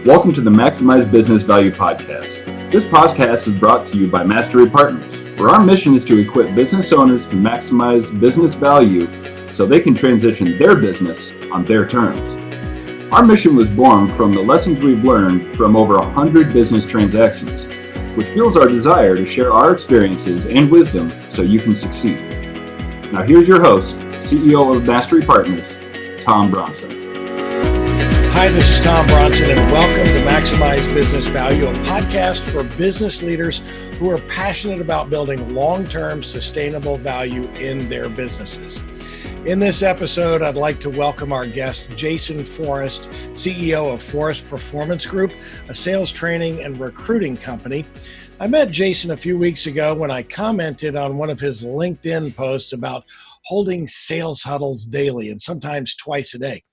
Welcome to the Maximize Business Value Podcast. This podcast is brought to you by Mastery Partners, where our mission is to equip business owners to maximize business value so they can transition their business on their terms. Our mission was born from the lessons we've learned from over 100 business transactions, which fuels our desire to share our experiences and wisdom so you can succeed. Now here's your host, CEO of Mastery Partners, Tom Bronson. Hi, this is Tom Bronson, and welcome to Maximize Business Value, a podcast for business leaders who are passionate about building long-term sustainable value in their businesses. In this episode, I'd like to welcome our guest, Jason Forrest, CEO of Forrest Performance Group, a sales training and recruiting company. I met Jason a few weeks ago when I commented on one of his LinkedIn posts about holding sales huddles daily and sometimes twice a day.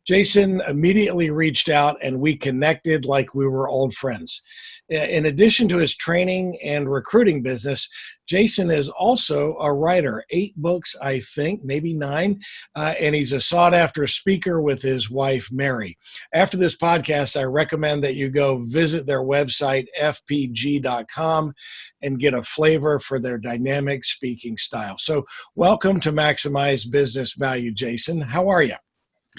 Jason immediately reached out and we connected like we were old friends. In addition to his training and recruiting business, Jason is also a writer, 8 books, I think, maybe 9, and he's a sought-after speaker with his wife, Mary. After this podcast, I recommend that you go visit their website, fpg.com, and get a flavor for their dynamic speaking style. So welcome to Maximize Business Value, Jason. How are you?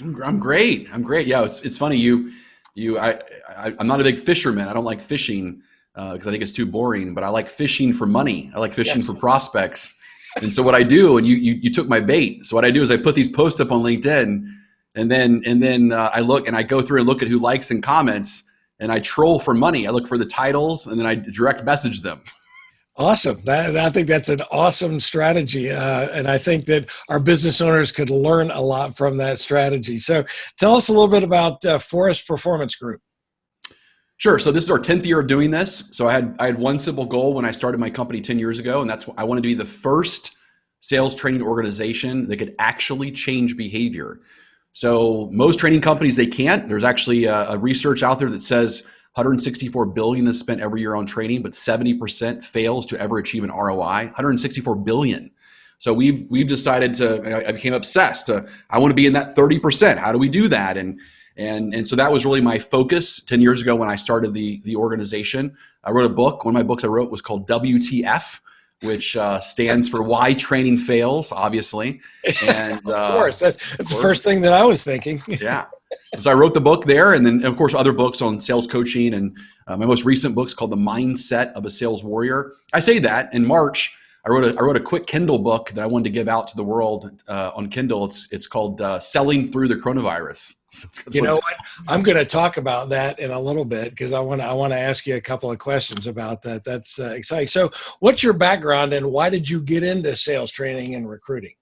I'm great. Yeah, it's funny. I'm not a big fisherman. I don't like fishing because I think it's too boring. But I like fishing for money. I like fishing for prospects. And so what I do, and you took my bait. So what I do is I put these posts up on LinkedIn, and then I look and I go through and look at who likes and comments, and I troll for money. I look for the titles, and then I direct message them. Awesome. I think that's an awesome strategy. And I think that our business owners could learn a lot from that strategy. So tell us a little bit about Forrest Performance Group. Sure. So this is our 10th year of doing this. So I had one simple goal when I started my company 10 years ago, and that's I wanted to be the first sales training organization that could actually change behavior. So most training companies, they can't. There's actually a research out there that says $164 billion is spent every year on training, but 70% fails to ever achieve an ROI. $164 billion. So we've decided I became obsessed. I want to be in that 30%. How do we do that? And so that was really my focus 10 years ago when I started the organization. I wrote a book. One of my books I wrote was called WTF, which stands for Why Training Fails, obviously. And of course, that's the first thing that I was thinking. Yeah. So I wrote the book there, and then of course other books on sales coaching, and my most recent book's called The Mindset of a Sales Warrior. I say that in March, I wrote a quick Kindle book that I wanted to give out to the world on Kindle. It's called Selling Through the Chronovirus. You know what? I'm going to talk about that in a little bit because I want to ask you a couple of questions about that. That's exciting. So what's your background and why did you get into sales training and recruiting?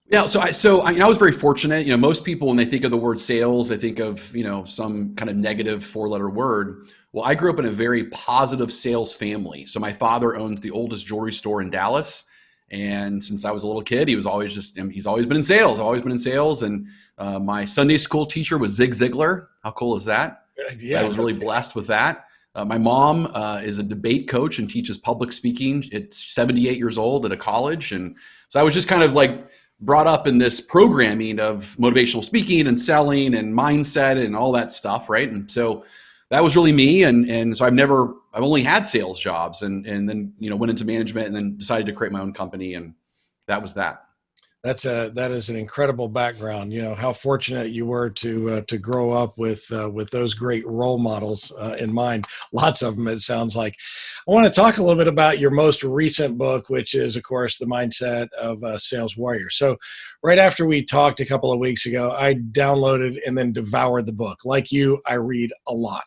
Yeah, so I was very fortunate. Most people, when they think of the word sales, they think of, some kind of negative 4-letter word. Well, I grew up in a very positive sales family. So my father owns the oldest jewelry store in Dallas. And since I was a little kid, he's always been in sales, And my Sunday school teacher was Zig Ziglar. How cool is that? Yeah, I was really blessed with that. My mom is a debate coach and teaches public speaking. It's 78 years old at a college. And so I was just kind of like brought up in this programming of motivational speaking and selling and mindset and all that stuff, right? And so that was really me. And so I've only had sales jobs and then, went into management and then decided to create my own company. And that was that. That is an incredible background. How fortunate you were to grow up with those great role models in mind. Lots of them, it sounds like. I want to talk a little bit about your most recent book, which is, of course, The Mindset of a Sales Warrior. So right after we talked a couple of weeks ago, I downloaded and then devoured the book. Like you, I read a lot,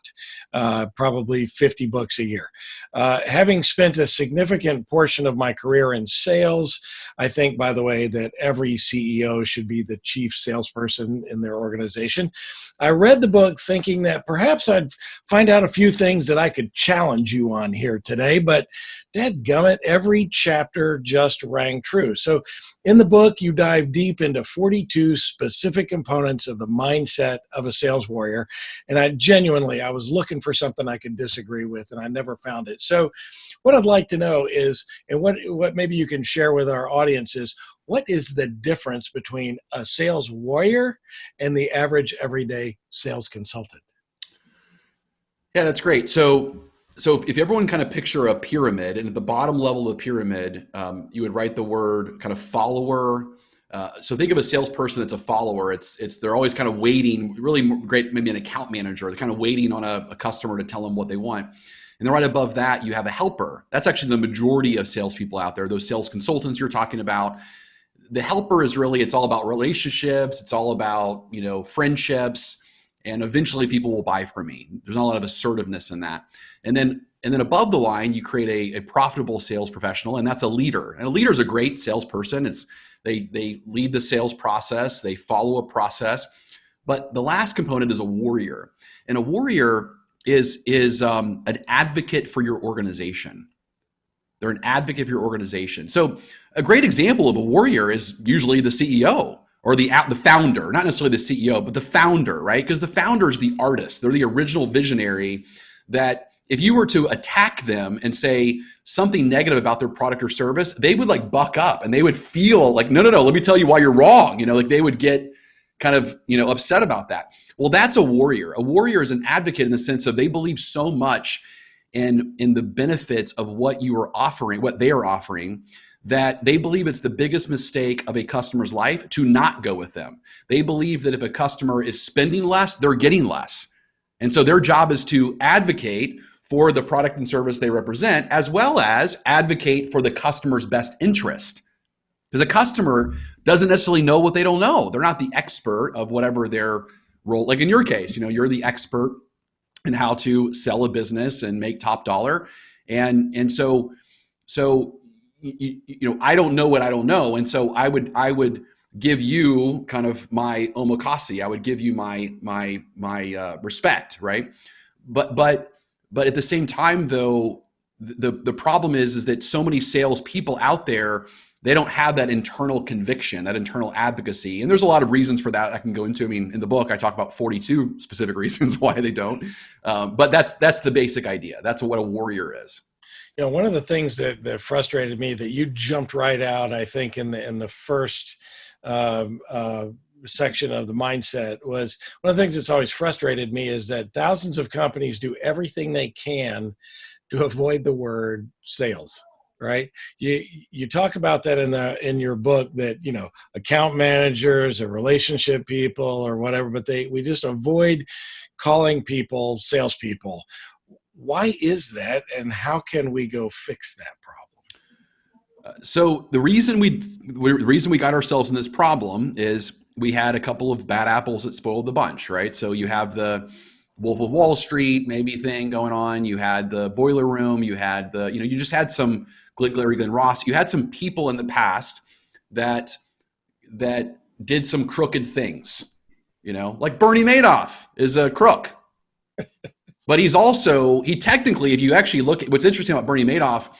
probably 50 books a year. Having spent a significant portion of my career in sales, I think, by the way, that every CEO should be the chief salesperson in their organization. I read the book thinking that perhaps I'd find out a few things that I could challenge you on here today, but dadgummit, every chapter just rang true. So in the book, you dive deep into 42 specific components of the mindset of a sales warrior. And I was looking for something I could disagree with, and I never found it. So what I'd like to know is, and what maybe you can share with our audience is, what is the difference between a sales warrior and the average everyday sales consultant? Yeah, that's great. So if everyone kind of picture a pyramid, and at the bottom level of the pyramid, you would write the word kind of follower. So think of a salesperson that's a follower. They're always kind of waiting. Really great, maybe an account manager. They're kind of waiting on a customer to tell them what they want. And then right above that, you have a helper. That's actually the majority of salespeople out there. Those sales consultants you're talking about. The helper is really, it's all about relationships. It's all about, friendships. And eventually people will buy from me. There's not a lot of assertiveness in that. And then above the line, you create a profitable sales professional, and that's a leader. And a leader is a great salesperson. They lead the sales process. They follow a process. But the last component is a warrior. And a warrior is an advocate for your organization. They're an advocate for your organization. So a great example of a warrior is usually the CEO or the founder, not necessarily the CEO, but the founder, right? Because the founder is the artist. They're the original visionary that if you were to attack them and say something negative about their product or service, they would like buck up and they would feel like, no, let me tell you why you're wrong. Like they would get kind of, upset about that. Well, that's a warrior. A warrior is an advocate in the sense of they believe so much in the benefits of what you are offering, what they are offering, that they believe it's the biggest mistake of a customer's life to not go with them. They believe that if a customer is spending less, they're getting less. And so their job is to advocate for the product and service they represent, as well as advocate for the customer's best interest. Because a customer doesn't necessarily know what they don't know. They're not the expert of whatever their role. Like in your case, you're the expert in how to sell a business and make top dollar. And so I don't know what I don't know. And so I would give you kind of my omakase. I would give you my respect, right? But at the same time, though, the problem is that so many salespeople out there, they don't have that internal conviction, that internal advocacy. And there's a lot of reasons for that I can go into. I mean, in the book, I talk about 42 specific reasons why they don't. But that's the basic idea. That's what a warrior is. One of the things that frustrated me that you jumped right out, I think, in the first section of the mindset was one of the things that's always frustrated me is that thousands of companies do everything they can to avoid the word sales. Right? You talk about that in your book that, account managers or relationship people or whatever, but we just avoid calling people salespeople. Why is that, and how can we go fix that problem? So the reason we got ourselves in this problem is we had a couple of bad apples that spoiled the bunch, right? So you have the Wolf of Wall Street maybe thing going on. You had the boiler room. You had you just had some Glenn Ross. You had some people in the past that did some crooked things, like Bernie Madoff is a crook. But he technically, if you actually look at what's interesting about Bernie Madoff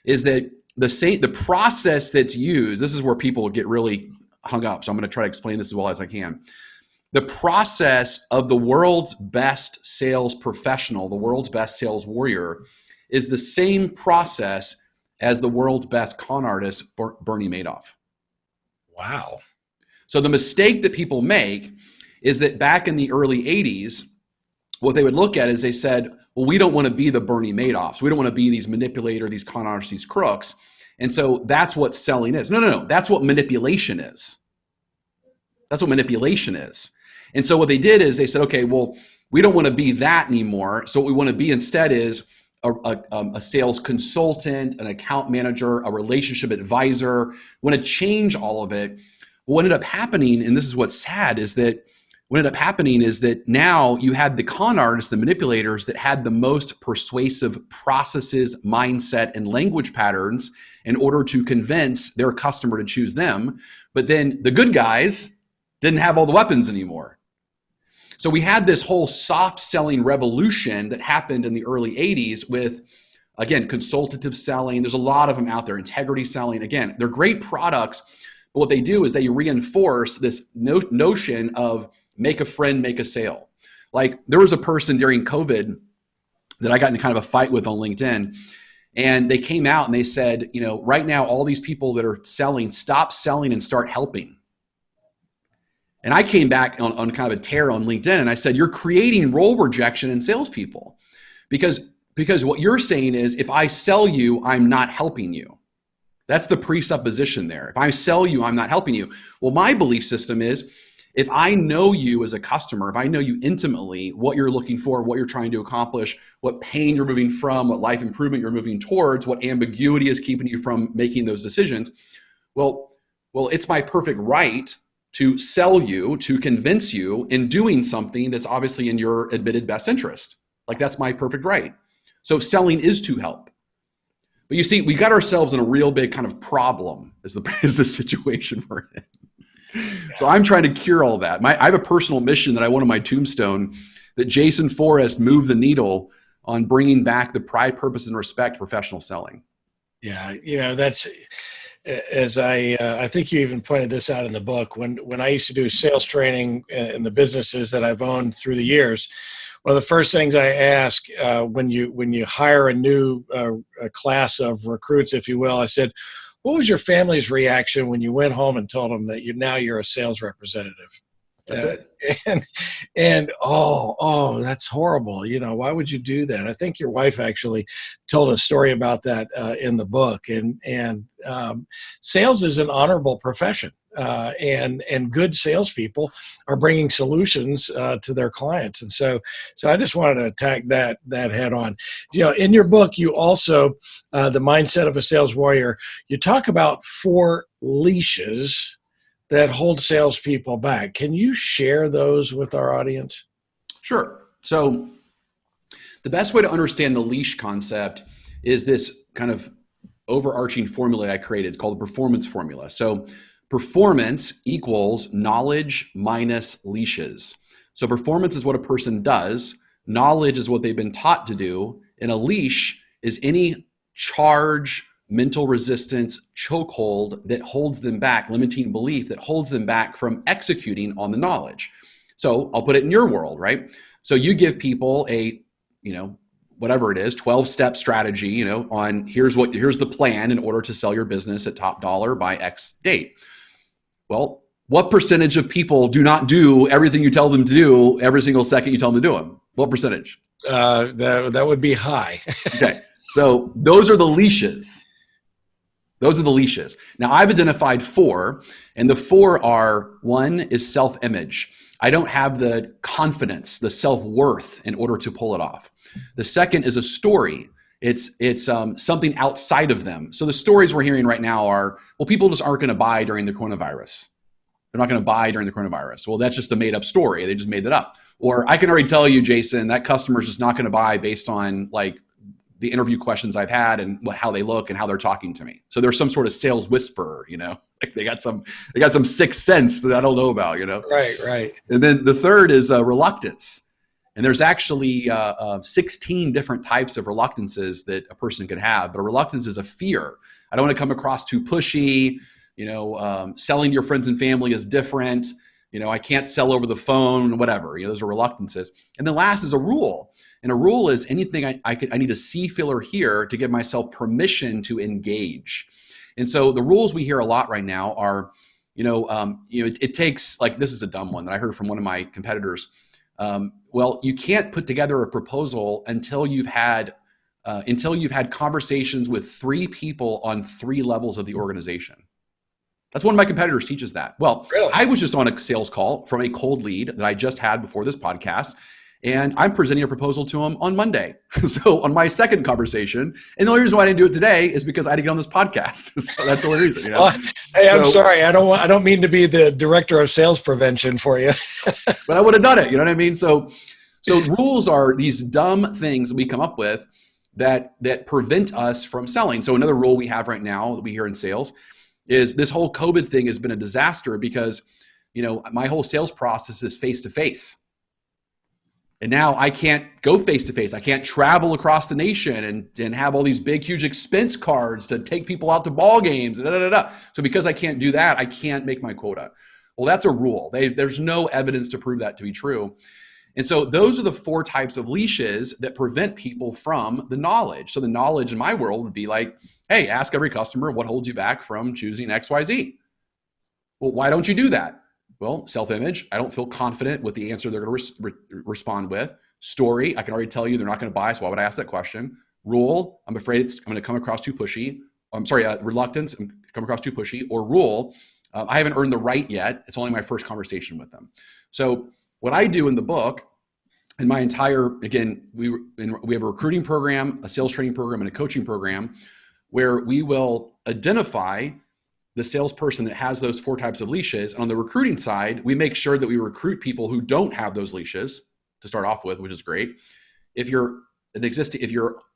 is that the process that's used, this is where people get really hung up. So I'm going to try to explain this as well as I can. The process of the world's best sales professional, the world's best sales warrior, is the same process as the world's best con artist, Bernie Madoff. Wow. So the mistake that people make is that back in the early 80s, what they would look at is they said, well, we don't want to be the Bernie Madoffs. We don't want to be these manipulators, these con artists, these crooks. And so that's what selling is. No. That's what manipulation is. That's what manipulation is. And so what they did is they said, okay, well, we don't want to be that anymore. So what we want to be instead is a sales consultant, an account manager, a relationship advisor. We want to change all of it. What ended up happening, and this is what's sad, is that what ended up happening is that now you had the con artists, the manipulators that had the most persuasive processes, mindset, and language patterns in order to convince their customer to choose them. But then the good guys didn't have all the weapons anymore. So we had this whole soft selling revolution that happened in the early 80s with, again, consultative selling. There's a lot of them out there, integrity selling. Again, they're great products, but what they do is they reinforce this notion of make a friend, make a sale. Like there was a person during COVID that I got in kind of a fight with on LinkedIn, and they came out and they said, right now, all these people that are selling, stop selling and start helping. And I came back on kind of a tear on LinkedIn and I said, you're creating role rejection in salespeople. Because what you're saying is, if I sell you, I'm not helping you. That's the presupposition there. If I sell you, I'm not helping you. Well, my belief system is, if I know you as a customer, if I know you intimately, what you're looking for, what you're trying to accomplish, what pain you're moving from, what life improvement you're moving towards, what ambiguity is keeping you from making those decisions, well, it's my perfect right to sell you, to convince you in doing something that's obviously in your admitted best interest. Like, that's my perfect right. So selling is to help. But you see, we got ourselves in a real big kind of problem is the situation we're in. So I'm trying to cure all that. I have a personal mission that I want on my tombstone, that Jason Forrest moved the needle on bringing back the pride, purpose, and respect professional selling. Yeah, that's, as I think you even pointed this out in the book, when I used to do sales training in the businesses that I've owned through the years, one of the first things I ask when you hire a new a class of recruits, if you will, I said, what was your family's reaction when you went home and told them that you're a sales representative? That's it. And that's horrible. Why would you do that? I think your wife actually told a story about that in the book. And sales is an honorable profession. And good salespeople are bringing solutions to their clients, and so I just wanted to attack that head on. In your book, you also the mindset of a sales warrior. You talk about 4 leashes that hold salespeople back. Can you share those with our audience? Sure. So the best way to understand the leash concept is this kind of overarching formula I created called the performance formula. So performance equals knowledge minus leashes. So performance is what a person does. Knowledge is what they've been taught to do. And a leash is any charge, mental resistance, chokehold that holds them back, limiting belief that holds them back from executing on the knowledge. So I'll put it in your world, right? So you give people a, whatever it is, 12-step strategy, on here's the plan in order to sell your business at top dollar by X date. Well, what percentage of people do not do everything you tell them to do every single second you tell them to do them? What percentage? That would be high. Okay. So those are the leashes. Now I've identified 4, and the 4 are: 1 is self-image. I don't have the confidence, the self-worth in order to pull it off. The second is a story. It's something outside of them. So the stories we're hearing right now are, well, people just aren't going to buy during the coronavirus. They're not going to buy during the coronavirus. Well, that's just a made up story. They just made that up. Or I can already tell you, Jason, that customer's just not going to buy based on like the interview questions I've had and how they look and how they're talking to me. So there's some sort of sales whisperer, like they got some sixth sense that I don't know about, Right. And then the third is reluctance. And there's actually 16 different types of reluctances that a person could have. But a reluctance is a fear. I don't want to come across too pushy. Selling to your friends and family is different. I can't sell over the phone, whatever. Those are reluctances. And then last is a rule. And a rule is anything I need to see, feel, or hear to give myself permission to engage. And so the rules we hear a lot right now are, it takes, like, this is a dumb one that I heard from one of my competitors. Well, you can't put together a proposal until you've had conversations with 3 people on 3 levels of the organization. That's one of my competitors teaches that. Well, really? I was just on a sales call from a cold lead that I just had before this podcast, and I'm presenting a proposal to him on Monday. So on my second conversation, and the only reason why I didn't do it today is because I had to get on this podcast. So that's the only reason. Well, hey, I'm sorry. I don't mean to be the director of sales prevention for you. But I would have done it. You know what I mean? So rules are these dumb things that we come up with that prevent us from selling. So another rule we have right now that we hear in sales is this whole COVID thing has been a disaster because, my whole sales process is face-to-face. And now I can't go face-to-face. I can't travel across the nation and have all these big, huge expense cards to take people out to ball games. So because I can't do that, I can't make my quota. Well, that's a rule. There's no evidence to prove that to be true. And so those are the 4 types of leashes that prevent people from the knowledge. So the knowledge in my world would be like, hey, ask every customer what holds you back from choosing XYZ. Well, why don't you do that? Well, self-image. I don't feel confident with the answer they're going to respond with. Story, I can already tell you they're not going to buy, so why would I ask that question? Rule, I'm afraid I'm going to come across too pushy. I'm sorry, reluctance, I'm come across too pushy. Or rule, I haven't earned the right yet. It's only my first conversation with them. So what I do in the book, in my entire, again, we have a recruiting program, a sales training program, and a coaching program where we will identify the salesperson that has those 4 types of leashes. And on the recruiting side, we make sure that we recruit people who don't have those leashes to start off with, which is great. If you're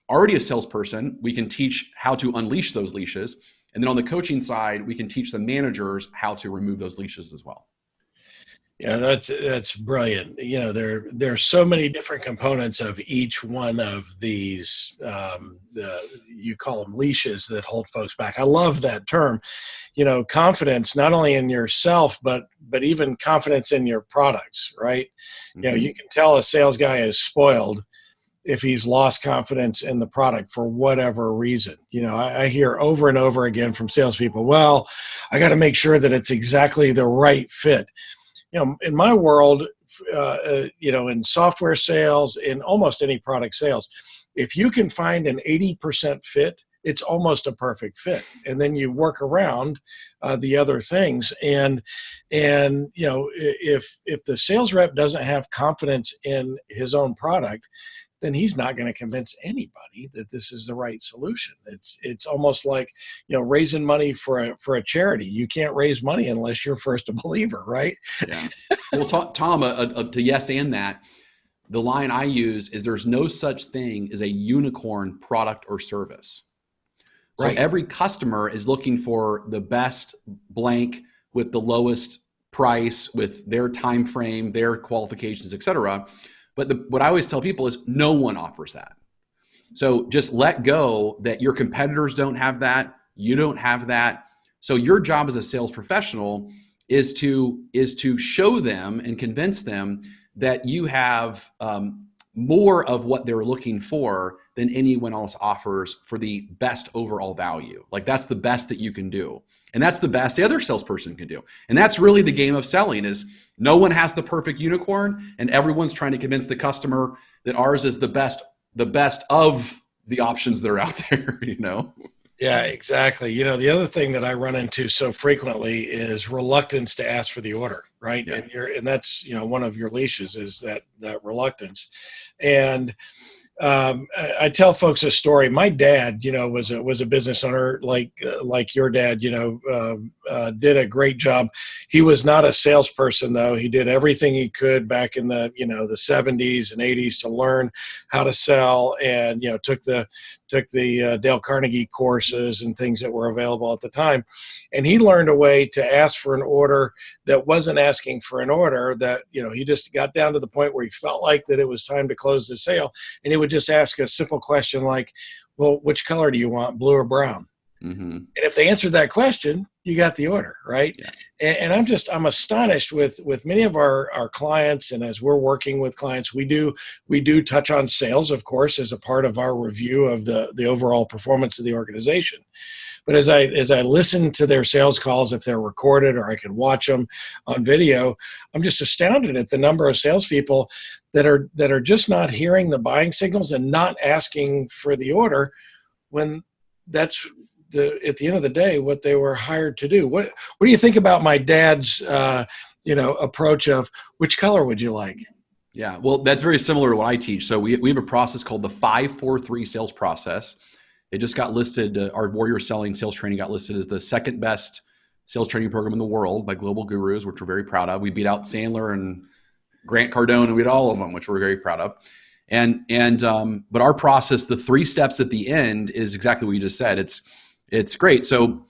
already a salesperson, we can teach how to unleash those leashes. And then on the coaching side, we can teach the managers how to remove those leashes as well. Yeah, that's brilliant. You know, there's so many different components of each one of these. You call them leashes that hold folks back. I love that term. You know, confidence not only in yourself, but even confidence in your products. Right? Mm-hmm. You know, you can tell a sales guy is spoiled if he's lost confidence in the product for whatever reason. You know, I hear over and over again from salespeople, well, I got to make sure that it's exactly the right fit. You know, in my world, you know, in software sales, in almost any product sales, if you can find an 80% fit, it's almost a perfect fit. And then you work around the other things. And you know, if the sales rep doesn't have confidence in his own product, then he's not going to convince anybody that this is the right solution. It's almost like, you know, raising money for a charity. You can't raise money unless you're first a believer, right? Yeah. Well, Tom, to yes and that, the line I use is there's no such thing as a unicorn product or service. So right. Every customer is looking for the best blank with the lowest price, with their time frame, their qualifications, et cetera. But what I always tell people is no one offers that. So just let go that your competitors don't have that. You don't have that. So your job as a sales professional is to show them and convince them that you have more of what they're looking for than anyone else offers for the best overall value. Like that's the best that you can do. And that's the best the other salesperson can do. And that's really the game of selling is no one has the perfect unicorn and everyone's trying to convince the customer that ours is the best of the options that are out there, you know? Yeah, exactly. You know, the other thing that I run into so frequently is reluctance to ask for the order, right? Yeah. And that's, you know, one of your leashes is that reluctance. And I tell folks a story. My dad, you know, was a business owner like your dad, you know, did a great job. He was not a salesperson though. He did everything he could back in the, you know, the 70s and 80s to learn how to sell, and, you know, took the Dale Carnegie courses and things that were available at the time. And he learned a way to ask for an order that wasn't asking for an order, that, you know, he just got down to the point where he felt like that it was time to close the sale. And he would just ask a simple question like, well, which color do you want, blue or brown? Mm-hmm. And if they answered that question, you got the order, right? Yeah. And I'm astonished with many of our clients, and as we're working with clients, we do touch on sales, of course, as a part of our review of the overall performance of the organization. But as I listen to their sales calls, if they're recorded or I can watch them on video, I'm just astounded at the number of salespeople that are just not hearing the buying signals and not asking for the order when that's at the end of the day what they were hired to do. What do you think about my dad's approach of which color would you like? Yeah, well, that's very similar to what I teach. So we have a process called the 5-4-3 sales process. It just got listed, our Warrior Selling sales training got listed as the second best sales training program in the world by Global Gurus, which we're very proud of. We beat out Sandler and Grant Cardone, and we had all of them, which we're very proud of. But our process, the 3 steps at the end, is exactly what you just said. It's great. So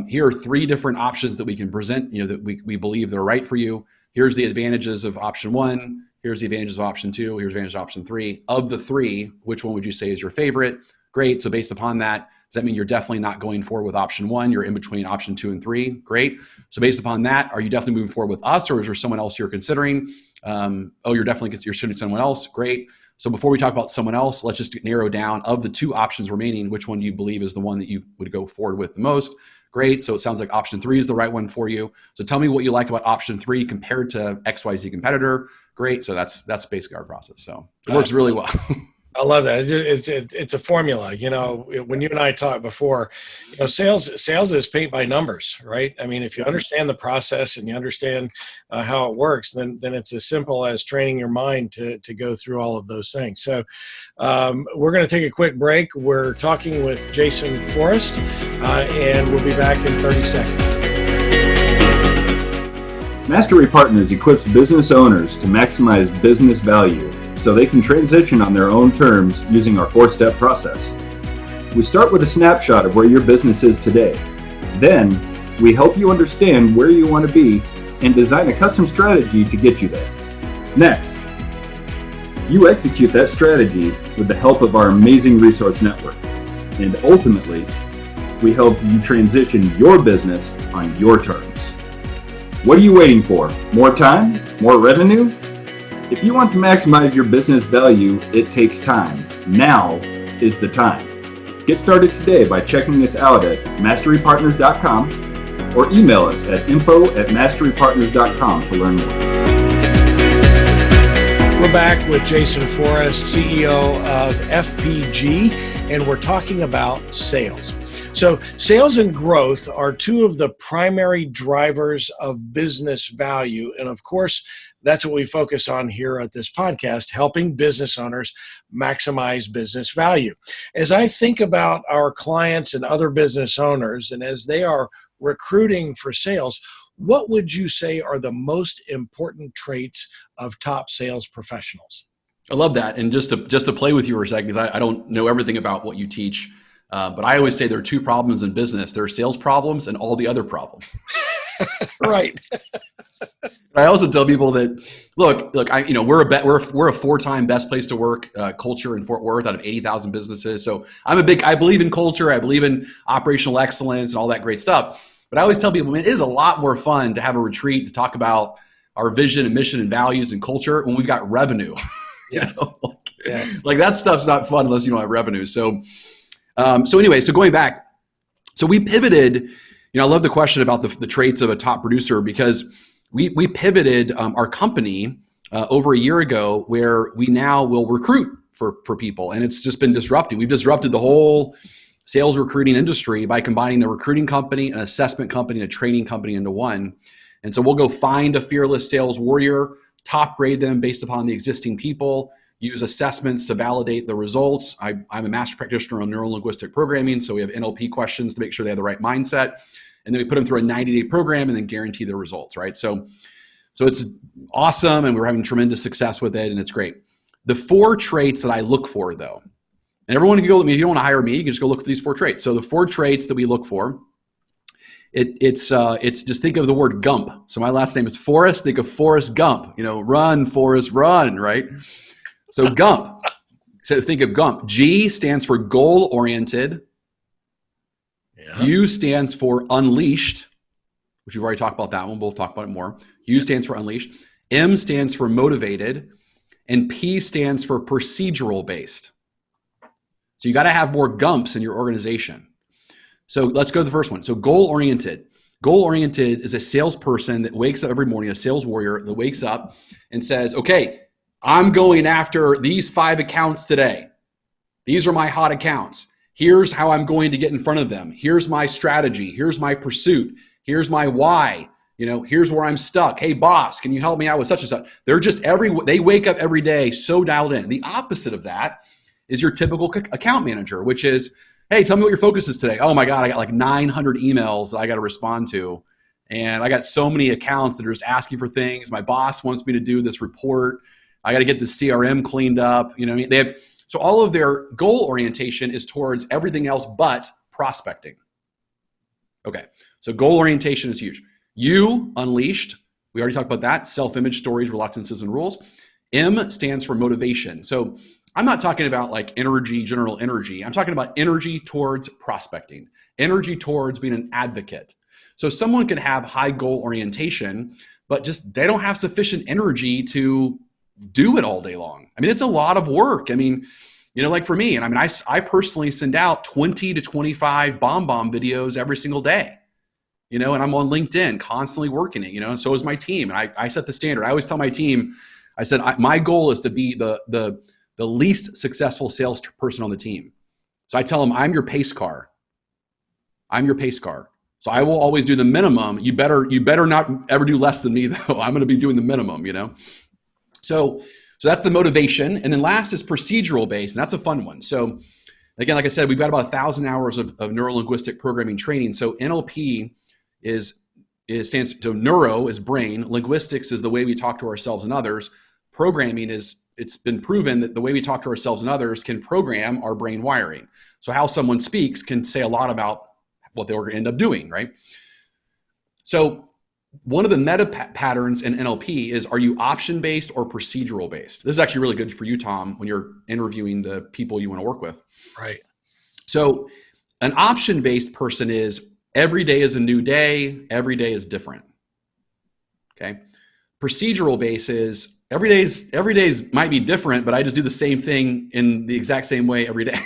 here are 3 different options that we can present, you know, that we believe they're right for you. Here's the advantages of option 1. Here's the advantages of option 2. Here's the advantages of option 3. Of the 3, which one would you say is your favorite? Great. So based upon that, does that mean you're definitely not going forward with option 1? You're in between option 2 and 3. Great. So based upon that, are you definitely moving forward with us, or is there someone else you're considering? You're considering someone else. Great. So before we talk about someone else, let's just narrow down, of the 2 options remaining, which one do you believe is the one that you would go forward with the most? Great. So it sounds like option 3 is the right one for you. So tell me what you like about option 3 compared to XYZ competitor. Great. So that's basically our process. So it works really well. I love that. It's a formula. When you and I talked before, sales is paint by numbers, right? I mean, if you understand the process and you understand how it works, then it's as simple as training your mind to go through all of those things. So we're going to take a quick break. We're talking with Jason Forrest, and we'll be back in 30 seconds. Mastery Partners equips business owners to maximize business value, so they can transition on their own terms using our 4-step process. We start with a snapshot of where your business is today. Then, we help you understand where you want to be and design a custom strategy to get you there. Next, you execute that strategy with the help of our amazing resource network. And ultimately, we help you transition your business on your terms. What are you waiting for? More time? More revenue? If you want to maximize your business value, it takes time. Now is the time. Get started today by checking us out at masterypartners.com or email us at info@masterypartners.com to learn more. We're back with Jason Forrest, CEO of FPG, and we're talking about sales. So sales and growth are two of the primary drivers of business value. And of course, that's what we focus on here at this podcast, helping business owners maximize business value. As I think about our clients and other business owners, and as they are recruiting for sales, what would you say are the most important traits of top sales professionals? I love that. And just to play with you for a second, because I don't know everything about what you teach, but I always say there are 2 problems in business. There are sales problems and all the other problems. Right. I also tell people that look, we're a 4-time best place to work culture in Fort Worth out of 80,000 businesses. So I believe in culture. I believe in operational excellence and all that great stuff. But I always tell people, man, it is a lot more fun to have a retreat to talk about our vision and mission and values and culture when we've got revenue. Yeah. Like that stuff's not fun unless you don't have revenue. So anyway, so going back, so we pivoted. I love the question about the traits of a top producer, because we pivoted our company over a year ago, where we now will recruit for people, and it's just been disrupting. We've disrupted the whole sales recruiting industry by combining the recruiting company, an assessment company, and a training company into one. And so we'll go find a fearless sales warrior, top grade them based upon the existing people, use assessments to validate the results. I'm a master practitioner on neuro-linguistic programming, so we have NLP questions to make sure they have the right mindset. And then we put them through a 90-day program and then guarantee their results, right? So it's awesome, and we're having tremendous success with it, and it's great. The 4 traits that I look for, though, and everyone can go, if you don't want to hire me, you can just go look for these 4 traits. So the 4 traits that we look for, it's just think of the word Gump. So my last name is Forrest. Think of Forrest Gump. Run, Forrest, run, right? So Gump. So think of Gump. G stands for goal-oriented. Yeah. U stands for unleashed, which we've already talked about that one. We'll talk about it more. U stands for unleashed. M stands for motivated. And P stands for procedural based. So you got to have more Gumps in your organization. So let's go to the first one. So goal-oriented. Goal-oriented is a salesperson that wakes up every morning, a sales warrior that wakes up and says, okay, I'm going after these 5 accounts today. These are my hot accounts. Here's how I'm going to get in front of them. Here's my strategy. Here's my pursuit. Here's my why. Here's where I'm stuck. Hey, boss, can you help me out with such and such? They wake up every day so dialed in. The opposite of that is your typical account manager, which is, hey, tell me what your focus is today. Oh my God, I got like 900 emails that I got to respond to. And I got so many accounts that are just asking for things. My boss wants me to do this report. I got to get the CRM cleaned up. So all of their goal orientation is towards everything else but prospecting. Okay, so goal orientation is huge. U, unleashed. We already talked about that. Self-image, stories, reluctances, and rules. M stands for motivation. So I'm not talking about like energy, general energy. I'm talking about energy towards prospecting, energy towards being an advocate. So someone can have high goal orientation, but just they don't have sufficient energy to do it all day long. I mean, it's a lot of work. I mean, like for me, and I personally send out 20 to 25 bomb videos every single day. and I'm on LinkedIn constantly working it, and so is my team. And I set the standard. I always tell my team, I said, my goal is to be the least successful salesperson on the team. So I tell them, I'm your pace car. I'm your pace car. So I will always do the minimum. You better not ever do less than me though. I'm going to be doing the minimum, So that's the motivation. And then last is procedural base. And that's a fun one. So again, like I said, we've got about 1,000 hours of neuro-linguistic programming training. So NLP stands so neuro is brain, linguistics is the way we talk to ourselves and others. Programming it's been proven that the way we talk to ourselves and others can program our brain wiring. So how someone speaks can say a lot about what they were going to end up doing, right? So one of the meta patterns in NLP is, are you option-based or procedural-based? This is actually really good for you, Tom, when you're interviewing the people you want to work with. Right. So an option-based person is every day is a new day, every day is different. Okay. Procedural base is every day's might be different, but I just do the same thing in the exact same way every day.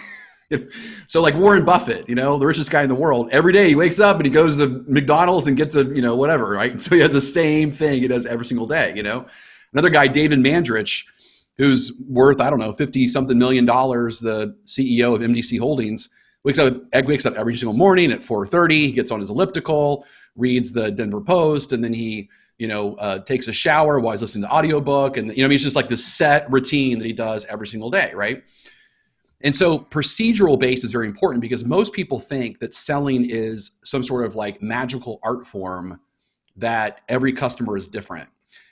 So like Warren Buffett, the richest guy in the world, every day he wakes up and he goes to McDonald's and gets a, whatever, right? And so he has the same thing he does every single day, Another guy, David Mandrich, who's worth, I don't know, 50 something million dollars, the CEO of MDC Holdings, wakes up every single morning at 4:30, he gets on his elliptical, reads the Denver Post, and then he, takes a shower while he's listening to audiobook. And, it's just like this set routine that he does every single day, right? And so procedural base is very important because most people think that selling is some sort of like magical art form that every customer is different.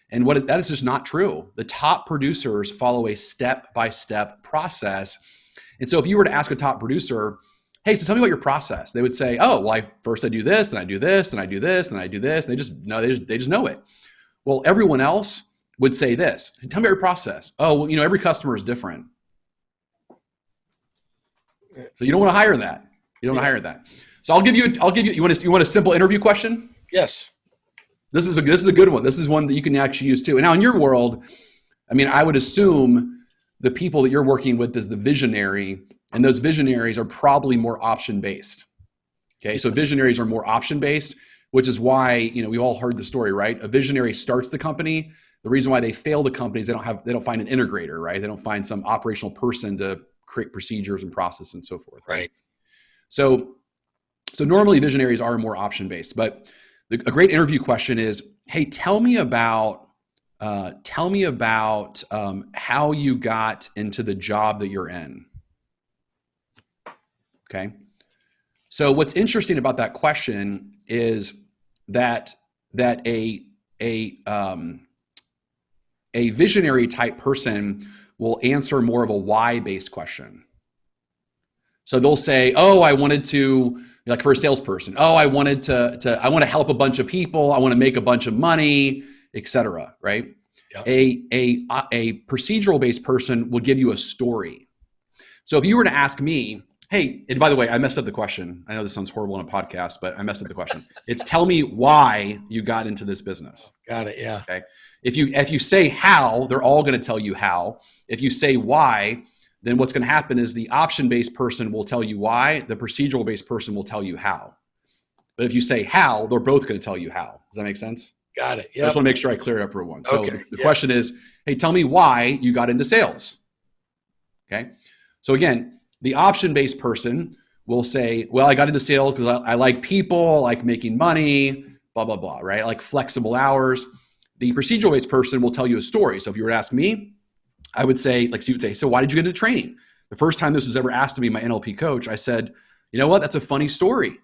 And that is just not true. The top producers follow a step-by-step process. And so if you were to ask a top producer, hey, so tell me about your process, they would say, oh, well, first I do this, and I do this, and I do this, and I do this. And they just know it. Well, everyone else would say this. Tell me about your process. Oh, well, every customer is different. So you don't want to hire that. You don't want to hire that. So I'll give you, you want a simple interview question? Yes. This is a good one. This is one that you can actually use too. And now in your world, I would assume the people that you're working with is the visionary, and those visionaries are probably more option-based. Okay. So visionaries are more option-based, which is why, we all heard the story, right? A visionary starts the company. The reason why they fail the company is they don't find an integrator, right? They don't find some operational person to create procedures and process and so forth. Right. So normally visionaries are more option-based, but a great interview question is, hey, tell me about how you got into the job that you're in. Okay. So what's interesting about that question is that a visionary type person will answer more of a why-based question. So they'll say, oh, I wanted to, like for a salesperson, oh, I want to help a bunch of people. I want to make a bunch of money, et cetera, right? Yep. A procedural-based person will give you a story. So if you were to ask me, hey, and by the way, I messed up the question. I know this sounds horrible on a podcast, but I messed up the question. It's tell me why you got into this business. Got it, yeah. Okay. If you say how, they're all going to tell you how. If you say why, then what's going to happen is the option-based person will tell you why, the procedural-based person will tell you how. But if you say how, they're both going to tell you how. Does that make sense? Got it. Yep. I just want to make sure I clear it up for everyone. So the question is, hey, tell me why you got into sales. Okay. So again, the option-based person will say, well, I got into sales because I like people, I like making money, blah, blah, blah, right? I like flexible hours. The procedural-based person will tell you a story. So if you were to ask me, I would say, so you would say, so why did you get into training? The first time this was ever asked to me, my NLP coach, I said, you know what? That's a funny story. Her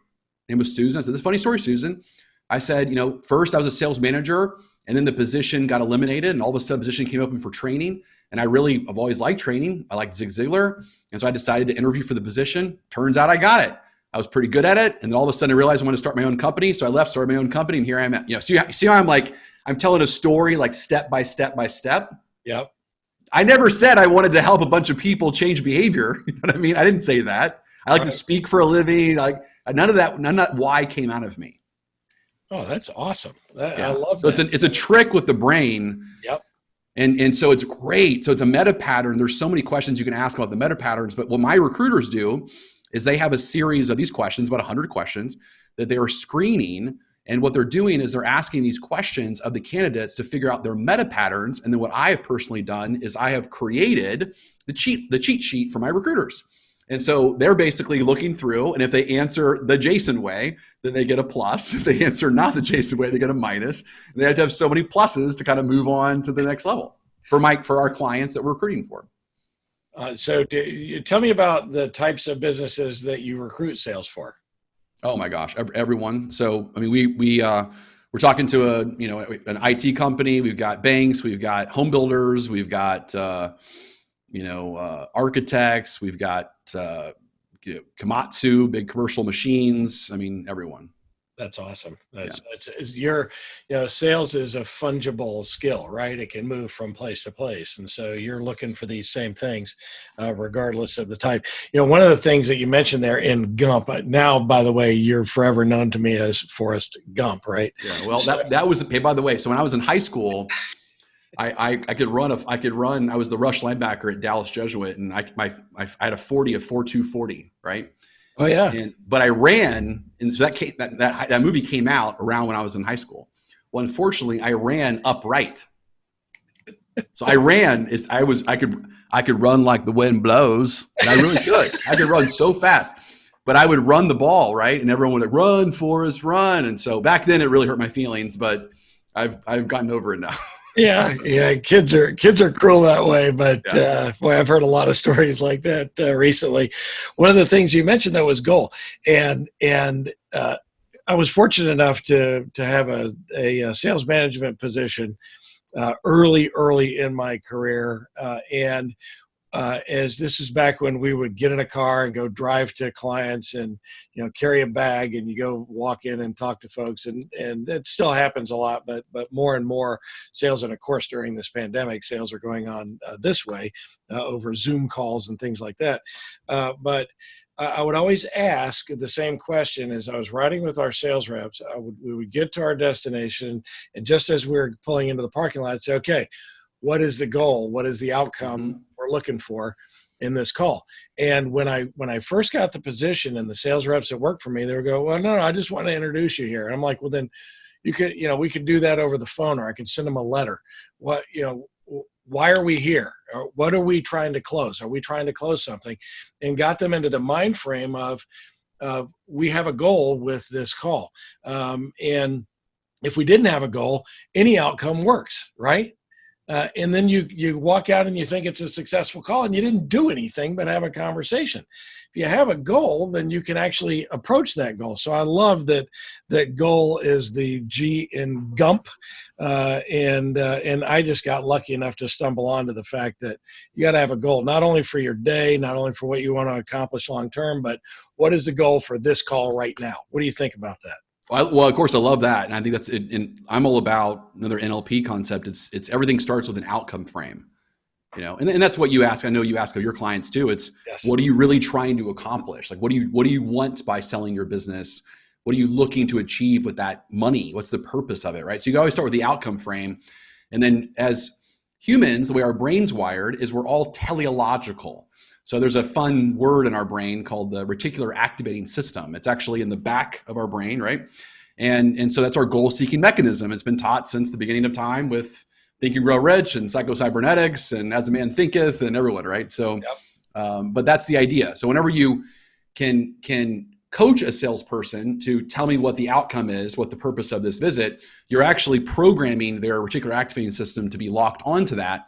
name was Susan. I said, this is a funny story, Susan. I said, first I was a sales manager and then the position got eliminated and all of a sudden the position came open for training. And I've always liked training. I liked Zig Ziglar. And so I decided to interview for the position. Turns out I got it. I was pretty good at it. And then all of a sudden I realized I wanted to start my own company. So I left, started my own company. And here I am at, see how I'm telling a story like step by step by step. Yep. I never said I wanted to help a bunch of people change behavior. You know what I mean? I didn't say that. I like to speak for a living. Like none of that why came out of me. Oh, that's awesome. I love that. So it's a trick with the brain. Yep. And so it's great. So it's a meta pattern. There's so many questions you can ask about the meta patterns, but what my recruiters do is they have a series of these questions, about 100 questions that they are screening. And what they're doing is they're asking these questions of the candidates to figure out their meta patterns. And then what I have personally done is I have created the cheat sheet for my recruiters. And so they're basically looking through, and if they answer the Jason way, then they get a plus. If they answer not the Jason way, they get a minus. And they have to have so many pluses to kind of move on to the next level for our clients that we're recruiting for. So tell me about the types of businesses that you recruit sales for. Oh my gosh, everyone. So, I mean, we're talking to an IT company. We've got banks, we've got home builders, we've got, architects, we've got, Komatsu, big commercial machines. I mean, everyone. That's awesome. Sales is a fungible skill, right? It can move from place to place. And so you're looking for these same things, regardless of the type. One of the things that you mentioned there in Gump, now, by the way, you're forever known to me as Forrest Gump, right? Yeah. Well, that was, hey, by the way, so when I was in high school, I could run. I was the rush linebacker at Dallas Jesuit, and I had a 4.240, right? Oh yeah. But I ran, and so that movie came out around when I was in high school. Well, unfortunately, I ran upright. So I ran. I could run like the wind blows, and I really could. I could run so fast, but I would run the ball, right, and everyone would run, Forrest, run. And so back then, it really hurt my feelings, but I've gotten over it now. Yeah. Kids are cruel that way, but boy, I've heard a lot of stories like that recently. One of the things you mentioned though was goal, and I was fortunate enough to have a sales management position early in my career, and as this is back when we would get in a car and go drive to clients and carry a bag and you go walk in and talk to folks, and it still happens a lot, but more and more sales, and of course during this pandemic sales are going on this way over Zoom calls and things like that, but I would always ask the same question as I was riding with our sales reps. We would get to our destination, and just as we were pulling into the parking lot, I'd say, okay, what is the goal? What is the outcome we're looking for in this call? And when I first got the position, and the sales reps that worked for me, they would go, well, no, I just want to introduce you here. And I'm like, well, then we could do that over the phone, or I could send them a letter. Why are we here? Or what are we trying to close? Are we trying to close something? And got them into the mind frame of we have a goal with this call. And if we didn't have a goal, any outcome works, right? And then you walk out and you think it's a successful call, and you didn't do anything but have a conversation. If you have a goal, then you can actually approach that goal. So I love that goal is the G in Gump, and I just got lucky enough to stumble onto the fact that you got to have a goal, not only for your day, not only for what you want to accomplish long term, but what is the goal for this call right now? What do you think about that? Well, of course, I love that, and I think that's. And I'm all about another NLP concept. It's everything starts with an outcome frame, and that's what you ask. I know you ask of your clients too. It's yes. What are you really trying to accomplish? Like, what do you want by selling your business? What are you looking to achieve with that money? What's the purpose of it, right? So you always start with the outcome frame, and then as humans, the way our brain's wired is we're all teleological. So there's a fun word in our brain called the reticular activating system. It's actually in the back of our brain, right? And so that's our goal-seeking mechanism. It's been taught since the beginning of time with Think and Grow Rich and Psycho-Cybernetics and As a Man Thinketh and everyone, right? So, but that's the idea. So whenever you can coach a salesperson to tell me what the outcome is, what the purpose of this visit, you're actually programming their reticular activating system to be locked onto that.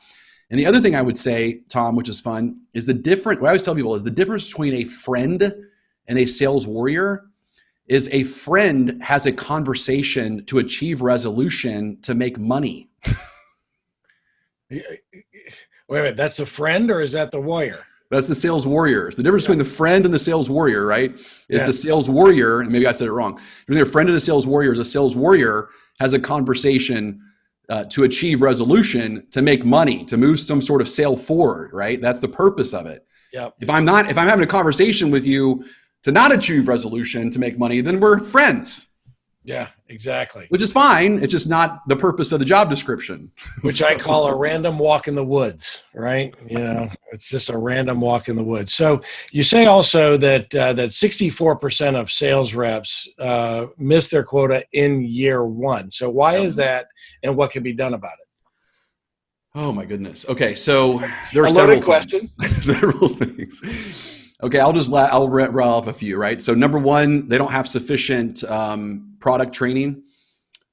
And the other thing I would say, Tom, which is fun, is what I always tell people is the difference between a friend and a sales warrior is a friend has a conversation to achieve resolution to make money. Wait a minute, that's a friend, or is that the warrior? That's the sales warrior. The difference between the friend and the sales warrior, right, is the sales warrior, and maybe I said it wrong. Between a friend and a sales warrior is a sales warrior has a conversation to achieve resolution, to make money, to move some sort of sale forward, right? That's the purpose of it. Yep. If I'm having a conversation with you to not achieve resolution, to make money, then we're friends. Yeah. Exactly. which is fine. It's just not the purpose of the job description. Which I call a random walk in the woods, right? It's just a random walk in the woods. So you say also that 64% of sales reps miss their quota in year one. So why is that, and what can be done about it? Oh my goodness. Okay, so there are A several loaded question. several things. Okay, I'll rattle off a few. Right. So number one, they don't have sufficient product training.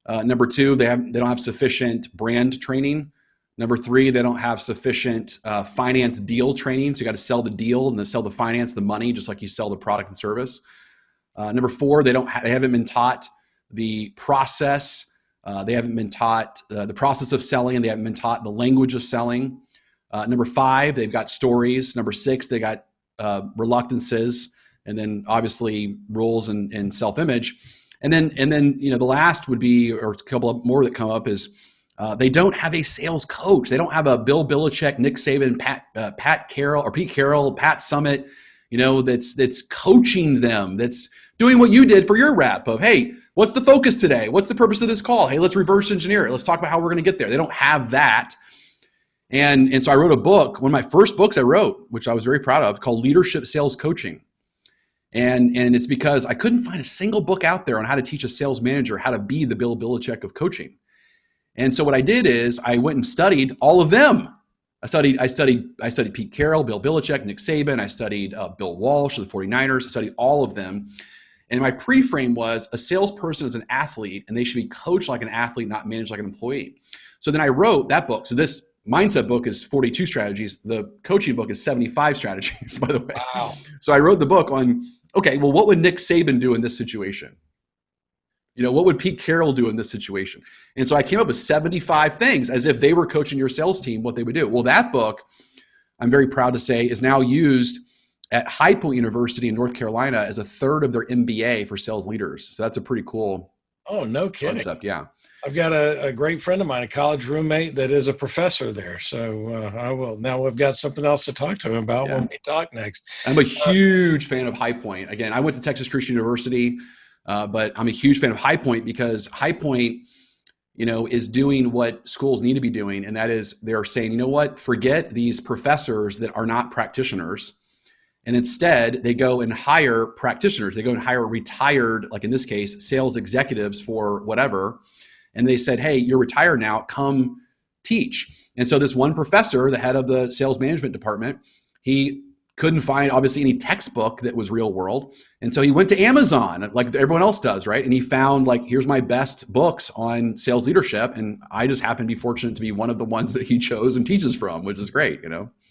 Number two, they don't have sufficient brand training. Number three, they don't have sufficient finance deal training. So you got to sell the deal and then sell the finance, the money, just like you sell the product and service. Number four, they haven't been taught the process. They haven't been taught the process of selling, and they haven't been taught the language of selling. Number five, they've got stories. Number six, they got reluctances, and then obviously rules and self-image. And then the last would be, or a couple of more that come up is they don't have a sales coach. They don't have a Bill Belichick, Nick Saban, Pat Carroll, or Pete Carroll, Pat Summit, that's coaching them, that's doing what you did for your rep of, hey, what's the focus today? What's the purpose of this call? Hey, let's reverse engineer it. Let's talk about how we're going to get there. They don't have that. And so I wrote a book, one of my first books I wrote, which I was very proud of, called Leadership Sales Coaching. And it's because I couldn't find a single book out there on how to teach a sales manager how to be the Bill Belichick of coaching. And so what I did is I went and studied all of them. I studied Pete Carroll, Bill Belichick, Nick Saban. I studied Bill Walsh of the 49ers. I studied all of them. And my pre-frame was a salesperson is an athlete, and they should be coached like an athlete, not managed like an employee. So then I wrote that book. So this mindset book is 42 strategies. The coaching book is 75 strategies, by the way. Wow. So I wrote the book on, okay, well, what would Nick Saban do in this situation? What would Pete Carroll do in this situation? And so I came up with 75 things as if they were coaching your sales team, what they would do. Well, that book, I'm very proud to say, is now used at High Point University in North Carolina as a third of their MBA for sales leaders. So that's a pretty cool no kidding. concept. Yeah. I've got a great friend of mine, a college roommate that is a professor there. So I will. Now we've got something else to talk to him about when we talk next. I'm a huge fan of High Point. Again, I went to Texas Christian University, but I'm a huge fan of High Point because High Point, is doing what schools need to be doing. And that is they're saying, you know what, forget these professors that are not practitioners. And instead, they go and hire practitioners. They go and hire retired, like in this case, sales executives for whatever. And they said, hey, you're retired now, come teach. And so this one professor, the head of the sales management department, he couldn't find obviously any textbook that was real world. And so he went to Amazon like everyone else does, right? And he found here's my best books on sales leadership. And I just happen to be fortunate to be one of the ones that he chose and teaches from, which is great,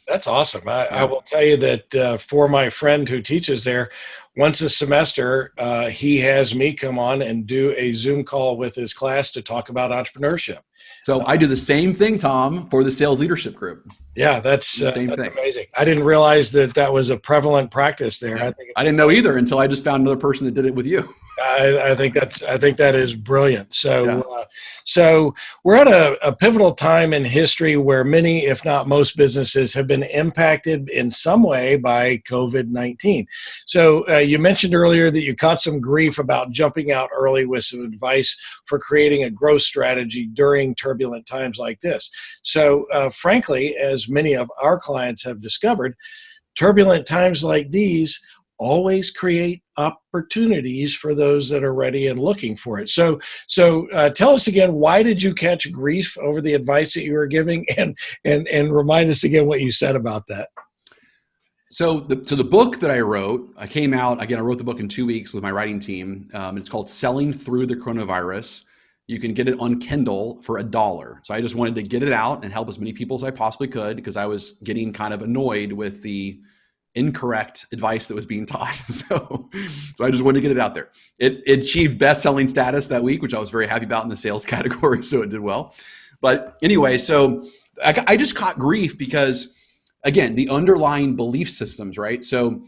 That's awesome. I will tell you that for my friend who teaches there, once a semester, he has me come on and do a Zoom call with his class to talk about entrepreneurship. So I do the same thing, Tom, for the sales leadership group. Yeah, that's amazing. I didn't realize that was a prevalent practice there. Yeah. I didn't know either until I just found another person that did it with you. I think that is brilliant. So we're at a pivotal time in history where many, if not most, businesses have been impacted in some way by COVID-19. So you mentioned earlier that you caught some grief about jumping out early with some advice for creating a growth strategy during turbulent times like this. So frankly, as many of our clients have discovered, turbulent times like these always create opportunities for those that are ready and looking for it. So tell us again, why did you catch grief over the advice that you were giving, and remind us again what you said about that. So the book that I wrote, I wrote the book in 2 weeks with my writing team. It's called Selling Through the Chronovirus. You can get it on Kindle for $1. So I just wanted to get it out and help as many people as I possibly could because I was getting kind of annoyed with the incorrect advice that was being taught. So I just wanted to get it out there. It achieved best-selling status that week, which I was very happy about in the sales category. So it did well. But anyway, so I just caught grief because, again, the underlying belief systems, right? So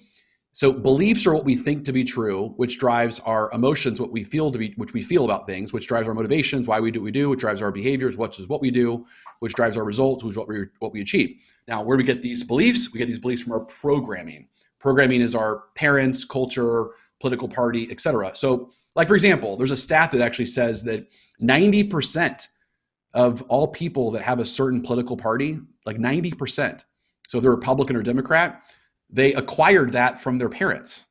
beliefs are what we think to be true, which drives our emotions, which we feel about things, which drives our motivations, why we do what we do, which drives our behaviors, which is what we do, which drives our results, which is what we achieve. Now, where do we get these beliefs? We get these beliefs from our programming. Programming is our parents, culture, political party, etc. So Like, for example, there's a stat that actually says that 90% of all people that have a certain political party, like 90%, so if they're Republican or Democrat, they acquired that from their parents.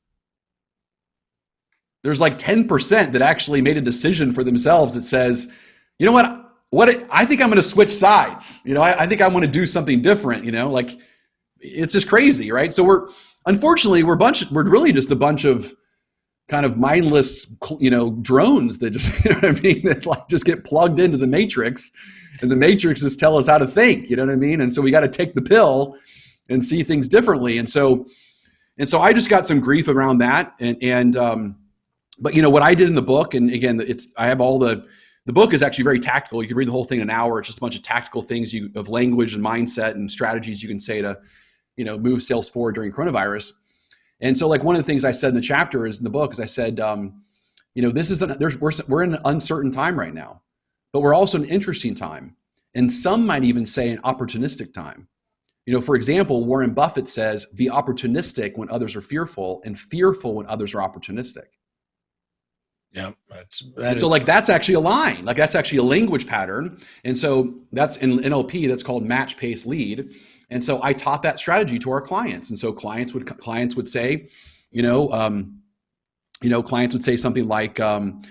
There's like 10% that actually made a decision for themselves that says, you know what, I think I'm going to switch sides. I think I want to do something different, like it's just crazy, right? So unfortunately, we're really just a bunch of kind of mindless, drones that just, that like just get plugged into the matrix, and the matrix just tell us how to think, And so we got to take the pill and see things differently. And so I just got some grief around that. But what I did in the book, and again, I have all the book is actually very tactical. You can read the whole thing in an hour. It's just a bunch of tactical things of language and mindset and strategies you can say to, move sales forward during coronavirus. And so like one of the things I said in the chapter is in the book is I said, we're in an uncertain time right now, but we're also an interesting time. And some might even say an opportunistic time. For example, Warren Buffett says, be opportunistic when others are fearful and fearful when others are opportunistic. Yeah, that's actually a line. Like that's actually a language pattern. And so that's in NLP, that's called match, pace, lead. And so I taught that strategy to our clients. And so clients would say, clients would say something like, I'm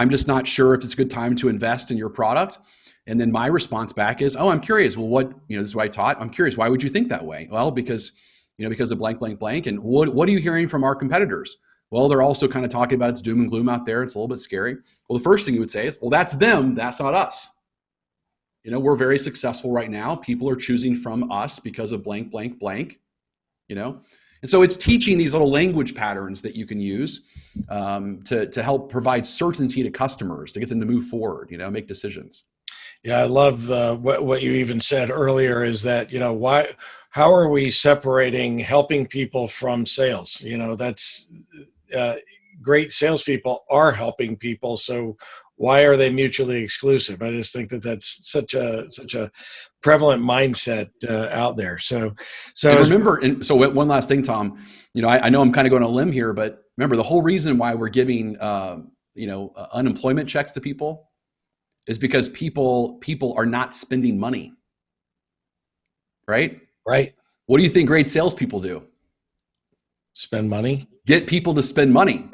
just not sure if it's a good time to invest in your product. And then my response back is, oh, I'm curious. Well, this is what I taught. I'm curious. Why would you think that way? Well, because of blank, blank, blank. And what are you hearing from our competitors? Well, they're also kind of talking about it's doom and gloom out there. It's a little bit scary. Well, the first thing you would say is, well, that's them. That's not us. We're very successful right now. People are choosing from us because of blank, blank, blank, And so it's teaching these little language patterns that you can use to help provide certainty to customers, to get them to move forward, make decisions. Yeah, I love what you even said earlier is that, how are we separating helping people from sales? That's great salespeople are helping people. So why are they mutually exclusive? I just think that that's such a prevalent mindset out there. So one last thing, Tom, I know I'm kind of going on a limb here, but remember the whole reason why we're giving, unemployment checks to people is because people are not spending money. Right? Right. What do you think great salespeople do? Spend money. Get people to spend money.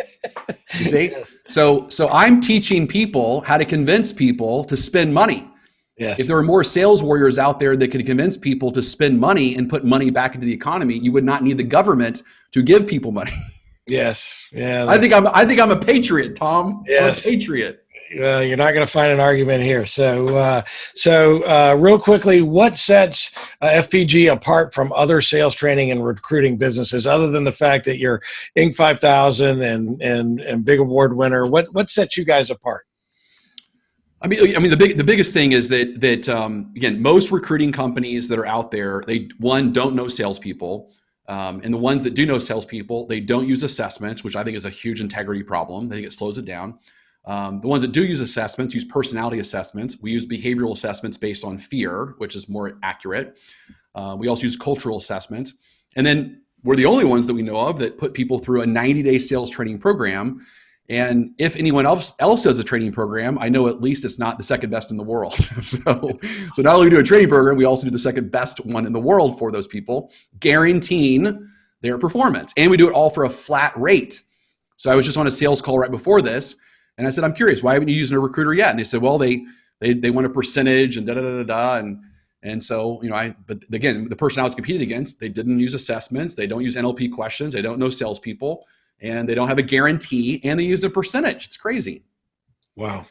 You see? Yes. So I'm teaching people how to convince people to spend money. Yes. If there are more sales warriors out there that could convince people to spend money and put money back into the economy, you would not need the government to give people money. Yes. Yeah. I think I'm a patriot, Tom. Yes. I'm a patriot. You're not going to find an argument here. So real quickly, what sets FPG apart from other sales training and recruiting businesses, other than the fact that you're Inc. 5000 and big award winner? What sets you guys apart? I mean, the biggest thing is that again, most recruiting companies that are out there, they don't know salespeople, and the ones that do know salespeople, they don't use assessments, which I think is a huge integrity problem. I think it slows it down. The ones that do use assessments use personality assessments. We use behavioral assessments based on fear, which is more accurate. We also use cultural assessments. And then we're the only ones that we know of that put people through a 90-day sales training program. And if anyone else does a training program, I know at least it's not the second best in the world. So not only do we do a training program, we also do the second best one in the world for those people, guaranteeing their performance. And we do it all for a flat rate. So I was just on a sales call right before this, and I said, I'm curious, why haven't you used a recruiter yet? And they said, well, they want a percentage and da-da-da-da-da. And so, but again, the person I was competing against, they didn't use assessments. They don't use NLP questions. They don't know salespeople, and they don't have a guarantee, and they use a percentage. It's crazy. Wow.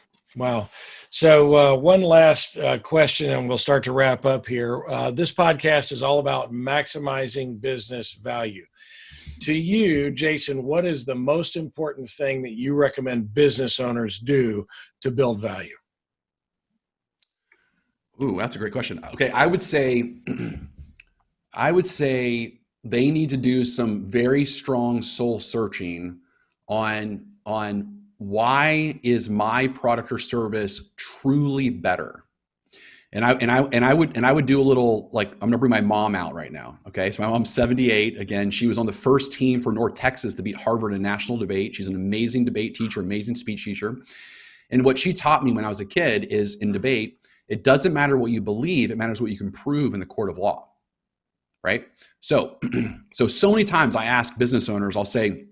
So one last question, and we'll start to wrap up here. This podcast is all about maximizing business value. To you, Jason, what is the most important thing that you recommend business owners do to build value? Ooh, that's a great question. Okay, I would say they need to do some very strong soul searching on why is my product or service truly better? And I would do a little, like, I'm gonna bring my mom out right now. Okay. So my mom's 78. Again, she was on the first team for North Texas to beat Harvard in national debate. She's an amazing debate teacher, amazing speech teacher. And what she taught me when I was a kid is, in debate, it doesn't matter what you believe, it matters what you can prove in the court of law. Right? So many times I ask business owners, I'll say,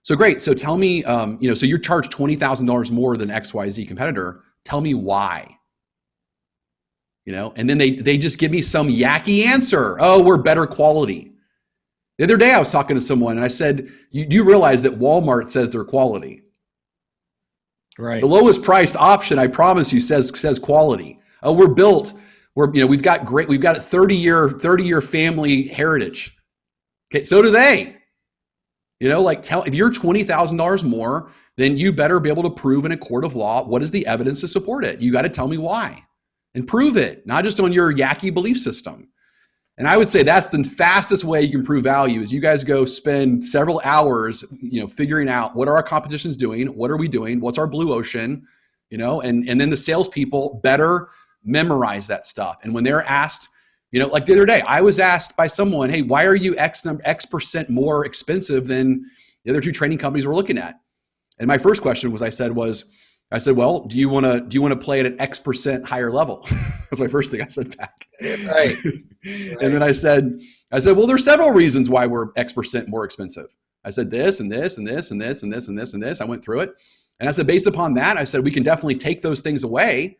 so great. So tell me, so you're charged $20,000 more than XYZ competitor. Tell me why. And then they just give me some yucky answer. Oh, we're better quality. The other day I was talking to someone and I said, do you realize that Walmart says they're quality? Right. The lowest priced option, I promise you, says quality. Oh, we've got a 30-year family heritage. Okay, so do they. If you're $20,000 more, then you better be able to prove in a court of law what is the evidence to support it. You got to tell me why and prove it, not just on your yucky belief system. And I would say that's the fastest way you can prove value is you guys go spend several hours, figuring out what are our competitions doing, what are we doing, what's our blue ocean, and then the salespeople better memorize that stuff. And when they're asked, like the other day, I was asked by someone, hey, why are you X percent more expensive than the other two training companies we're looking at? And my first question was, I said, well, do you want to play at an X percent higher level? That's my first thing I said back. Right. And then I said, well, there's several reasons why we're X percent more expensive. I said this and this and this and this and this and this and this. I went through it. And I said, based upon that, I said, we can definitely take those things away.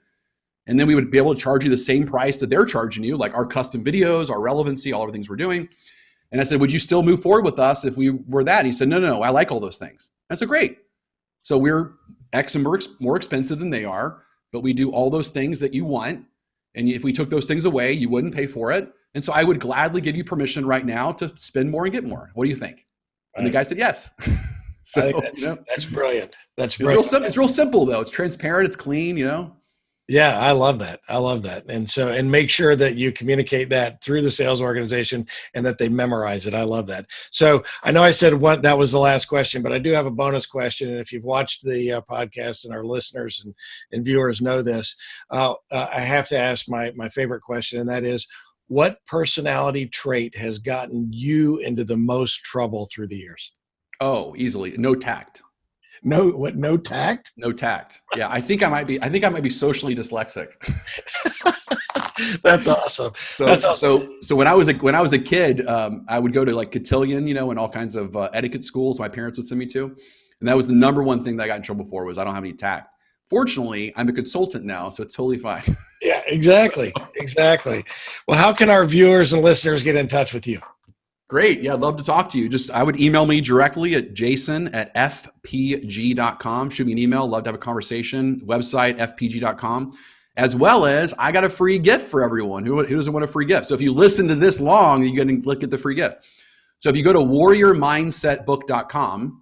And then we would be able to charge you the same price that they're charging you, like our custom videos, our relevancy, all the things we're doing. And I said, would you still move forward with us if we were that? And he said, no, I like all those things. I said, great. So we're X and more expensive than they are, but we do all those things that you want. And if we took those things away, you wouldn't pay for it. And so I would gladly give you permission right now to spend more and get more. What do you think? And the guy said, yes. So I think that's brilliant. That's brilliant. It's real simple though. It's transparent. It's clean, Yeah, I love that. And make sure that you communicate that through the sales organization and that they memorize it. I love that. So I know I said that was the last question, but I do have a bonus question. And if you've watched the podcast and our listeners and viewers know this, I have to ask my favorite question, and that is, what personality trait has gotten you into the most trouble through the years? Oh, easily. No tact. No tact? No tact. Yeah, I think I might be socially dyslexic. That's awesome. So when I was a kid, I would go to like cotillion, and all kinds of etiquette schools my parents would send me to, and that was the number one thing that I got in trouble for was I don't have any tact. Fortunately, I'm a consultant now, so it's totally fine. Yeah, exactly. Well, how can our viewers and listeners get in touch with you? Great. Yeah, I'd love to talk to you. I would email me directly at jason@fpg.com. Shoot me an email. Love to have a conversation. Website, fpg.com. As well as I got a free gift for everyone. Who doesn't want a free gift? So if you listen to this long, you're going to look at the free gift. So if you go to warriormindsetbook.com,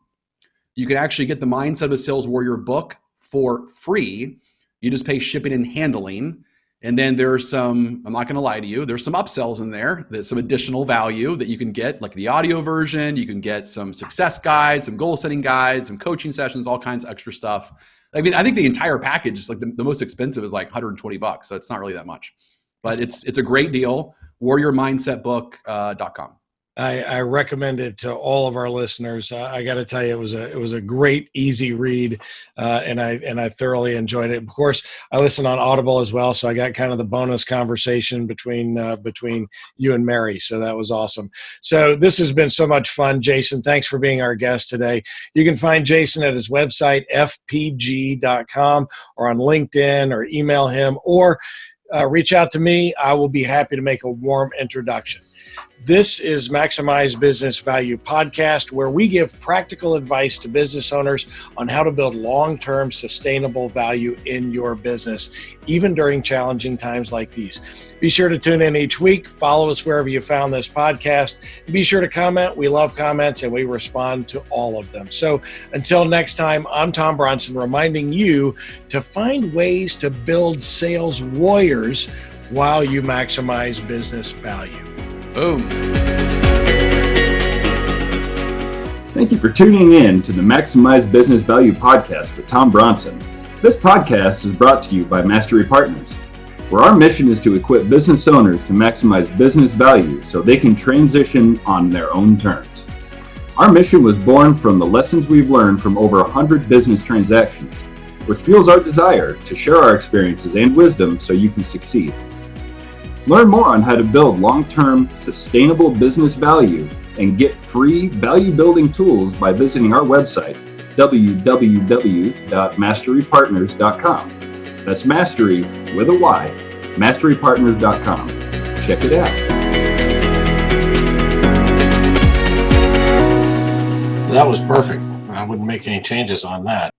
you can actually get the Mindset of a Sales Warrior book for free. You just pay shipping and handling. And then there's some, I'm not going to lie to you, there's some upsells in there, there's some additional value that you can get, like the audio version. You can get some success guides, some goal setting guides, some coaching sessions, all kinds of extra stuff. I mean, I think the entire package is like the most expensive is like $120. So it's not really that much, but it's a great deal. warriormindsetbook.com. I recommend it to all of our listeners. I got to tell you, it was a great, easy read, and I thoroughly enjoyed it. Of course, I listen on Audible as well, so I got kind of the bonus conversation between you and Mary. So that was awesome. So this has been so much fun, Jason. Thanks for being our guest today. You can find Jason at his website fpg.com or on LinkedIn, or email him, or reach out to me. I will be happy to make a warm introduction. This is Maximize Business Value Podcast, where we give practical advice to business owners on how to build long-term sustainable value in your business, even during challenging times like these. Be sure to tune in each week. Follow us wherever you found this podcast. Be sure to comment. We love comments and we respond to all of them. So until next time, I'm Tom Bronson, reminding you to find ways to build sales warriors while you maximize business value. Boom. Thank you for tuning in to the Maximize Business Value Podcast with Tom Bronson. This podcast is brought to you by Mastery Partners. where our mission is to equip business owners to maximize business value so they can transition on their own terms. Our mission was born from the lessons we've learned from over 100 business transactions, which fuels our desire to share our experiences and wisdom so you can succeed. Learn more on how to build long-term, sustainable business value and get free value-building tools by visiting our website, www.masterypartners.com. That's mastery with a Y, masterypartners.com. Check it out. That was perfect. I wouldn't make any changes on that.